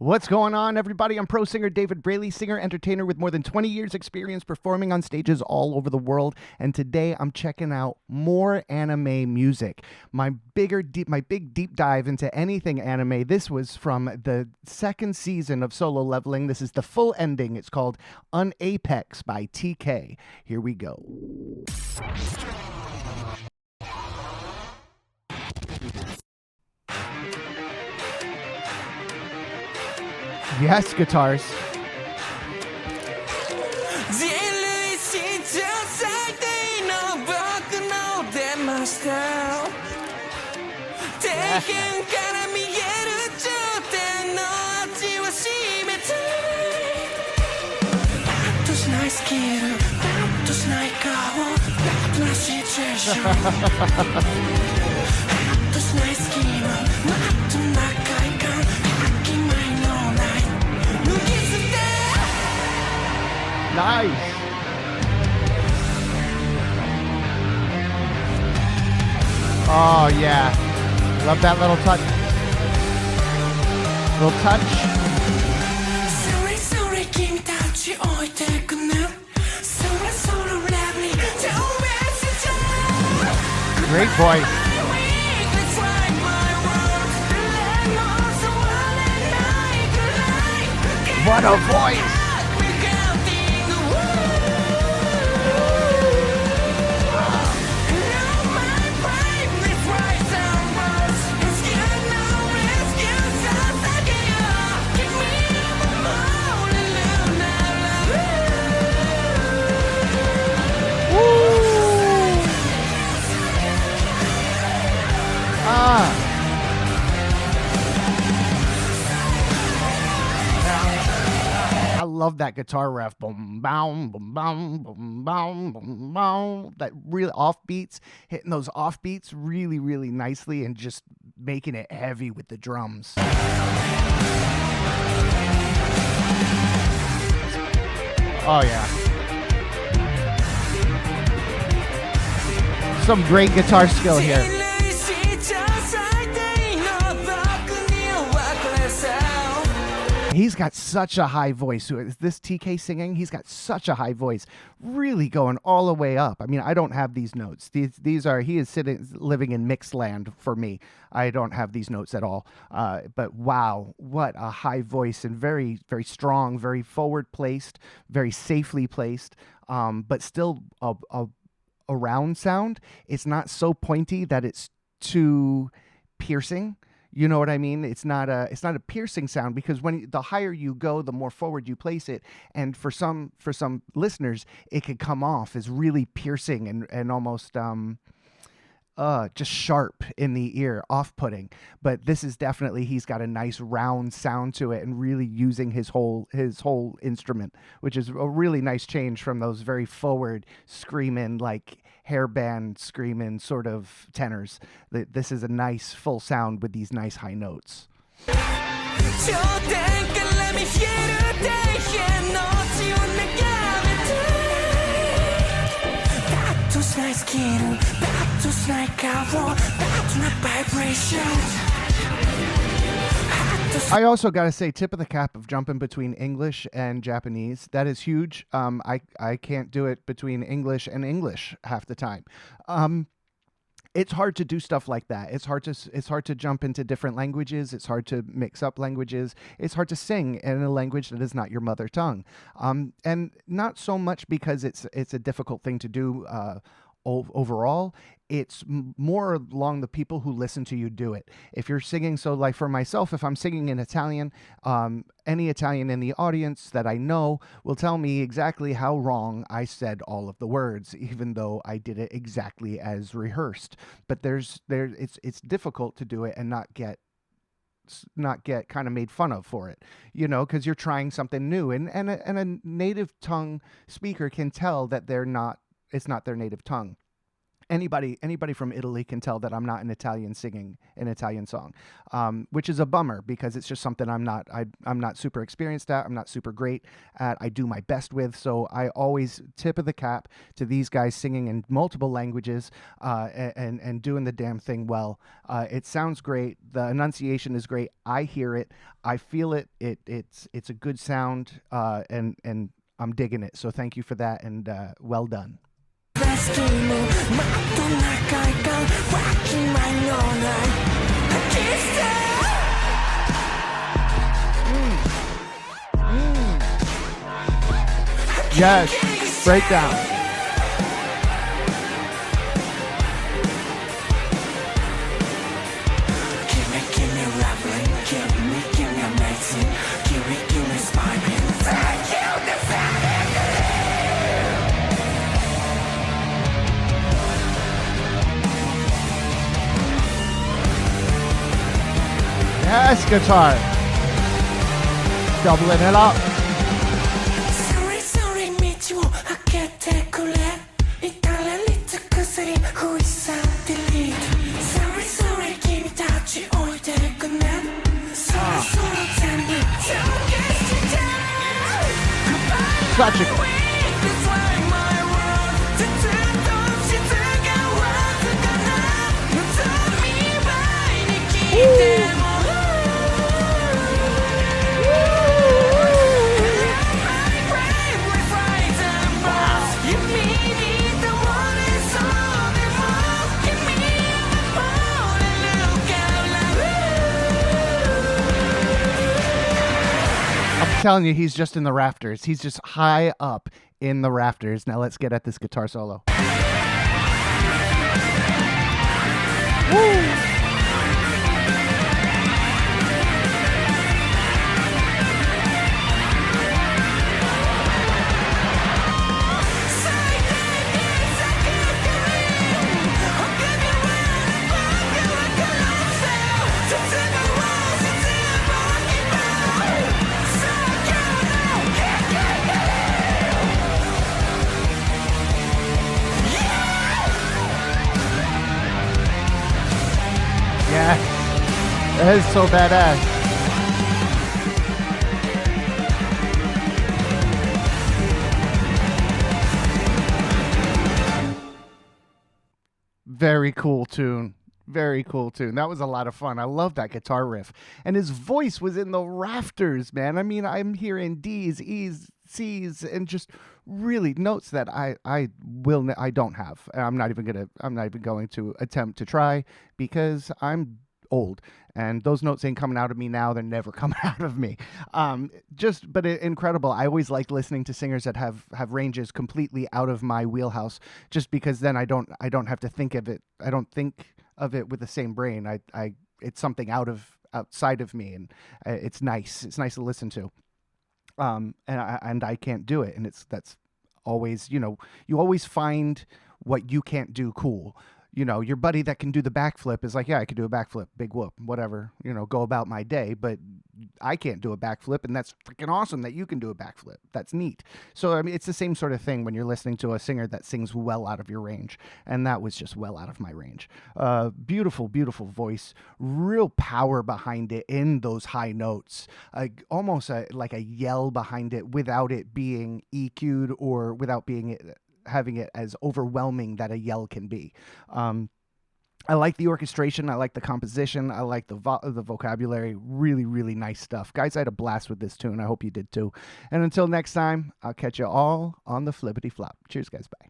What's going on, everybody? I'm pro singer David Braley, singer entertainer with more than 20 years experience performing on stages all over the world. And today I'm checking out more anime music. My big deep dive into anything anime. This was from the second season of Solo Leveling. This is the full ending. It's called Unapex by TK. Here we go. Yes, guitars. Nice. Oh, yeah. Love that little touch. Little touch. Great voice. What a voice. I love that guitar riff. Boom, boom, boom, boom, boom, boom, boom, boom. That really offbeats, hitting those offbeats really, really nicely and just making it heavy with the drums. Oh, yeah. Some great guitar skill here. He's got such a high voice. This TK singing, he's got such a high voice, really going all the way up. I mean, I don't have these notes. These are, he is living in mixed land for me. I don't have these notes at all. But wow, what a high voice, and very, very strong, very forward placed, very safely placed, but still a round sound. It's not so pointy that it's too piercing. You know what I mean? It's not a piercing sound, because the higher you go, the more forward you place it. And for some listeners, it could come off as really piercing and almost just sharp in the ear, off-putting. But this is definitely, he's got a nice round sound to it, and really using his whole instrument, which is a really nice change from those very forward screaming, like hairband screaming sort of tenors. This is a nice full sound with these nice high notes. I also got to say, tip of the cap of jumping between English and Japanese. That is huge. I can't do it between English and English half the time. It's hard to do stuff like that. It's hard to jump into different languages. It's hard to mix up languages. It's hard to sing in a language that is not your mother tongue. And not so much because it's a difficult thing to do overall. It's more along the people who listen to you do it. If you're singing, so like for myself, if I'm singing in Italian, any Italian in the audience that I know will tell me exactly how wrong I said all of the words, even though I did it exactly as rehearsed. But it's difficult to do it and not get kind of made fun of for it, you know, because you're trying something new, and a native tongue speaker can tell that it's not their native tongue. Anybody from Italy can tell that I'm not an Italian singing an Italian song, which is a bummer because it's just something I'm not super experienced at. I'm not super great at. I do my best with. So I always tip of the cap to these guys singing in multiple languages and doing the damn thing well. It sounds great. The enunciation is great. I hear it. I feel it. It's a good sound, and I'm digging it. So thank you for that, and well done. Yes, breakdown. Give me rapping, give me amazing, give me sparking. Thank you, the family. Yes, guitar. Doubling it up. Such a telling you, he's just in the rafters. He's just high up in the rafters. Now let's get at this guitar solo. Woo! Yeah, that is so badass. Very cool tune. Very cool tune. That was a lot of fun. I love that guitar riff. And his voice was in the rafters, man. I mean, I'm hearing D's, E's, C's, and just really notes that I don't have. I'm not even going to attempt to try because I'm old and those notes ain't coming out of me now. They're never coming out of me. But incredible. I always like listening to singers that have ranges completely out of my wheelhouse, just because then I don't have to think of it. I don't think of it with the same brain. It's something outside of me, and it's nice. It's nice to listen to. And I can't do it, and that's always, you always find what you can't do cool. Your buddy that can do the backflip is like, yeah, I could do a backflip, big whoop, whatever, go about my day. But I can't do a backflip, and that's freaking awesome that you can do a backflip. That's neat. So, I mean, it's the same sort of thing when you're listening to a singer that sings well out of your range. And that was just well out of my range. Beautiful, beautiful voice, real power behind it in those high notes, almost like a yell behind it without it being EQ'd or without having it as overwhelming that a yell can be. I like the orchestration. I like the composition. I like the vocabulary. Really, really nice stuff. Guys, I had a blast with this tune. I hope you did too. And until next time, I'll catch you all on the flippity flop. Cheers, guys. Bye.